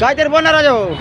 काहीतरी बोलणार राजा भाऊ.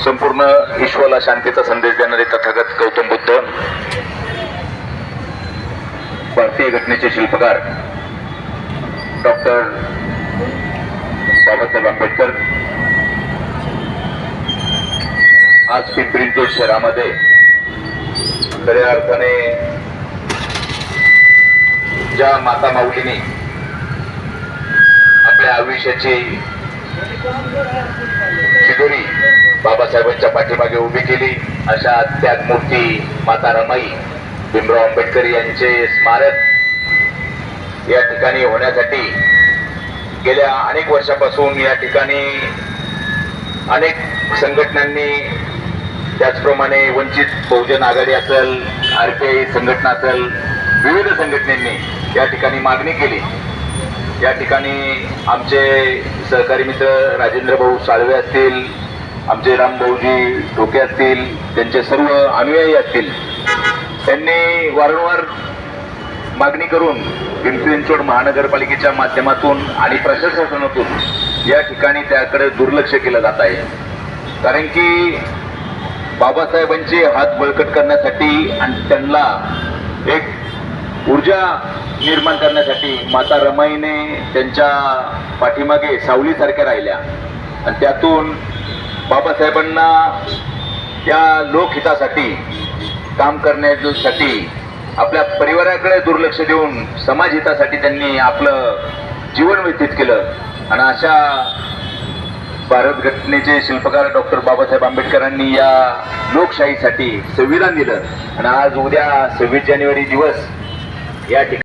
संपूर्ण विश्वाला शांतीचा संदेश देणारे तथागत गौतम बुद्ध, भारतीय घटनेचे शिल्पकार डॉक्टर बाबासाहेब आंबेडकर आज पिंपरी चिंचवड शहरामध्ये खऱ्या अर्थाने ज्या माता माऊलीने आपल्या आयुष्याची शिदोरी बाबासाहेबांच्या पाठीमागे उभी केली, अशा त्यागमूर्ती माता रमाई भीमराव आंबेडकर यांचे स्मारक या ठिकाणी होण्यासाठी गेल्या अनेक वर्षापासून या ठिकाणी अनेक संघटनांनी, त्याचप्रमाणे वंचित बहुजन आघाडी असेल, RPI संघटना असेल, विविध संघटनांनी या ठिकाणी मागणी केली. या ठिकाणी आमचे सहकारी मित्र राजेंद्र भाऊ साळवे असतील, आमचे रामभाऊजी ढोके असतील, त्यांचे सर्व अनुयायी असतील, त्यांनी वारंवार मागणी करून पिंपरी चिंचवड महानगरपालिकेच्या माध्यमातून आणि प्रशासनातून या ठिकाणी त्याकडे दुर्लक्ष केलं जात आहे. कारण की बाबासाहेबांचे हात बळकट करण्यासाठी आणि त्यांना एक ऊर्जा निर्माण करण्यासाठी माता रमाईने त्यांच्या पाठीमागे सावलीसारख्या राहिल्या आणि त्यातून बाबासाहेबांना या लोकहितासाठी काम करण्यासाठी आपल्या परिवाराकडे दुर्लक्ष देऊन समाजहितासाठी त्यांनी आपलं जीवन व्यतीत केलं. आणि अशा भारत घटनेचे शिल्पकार डॉक्टर बाबासाहेब आंबेडकरांनी या लोकशाहीसाठी संविधान दिलं आणि आज उद्या 26 जानेवारी दिवस या ठिकाणी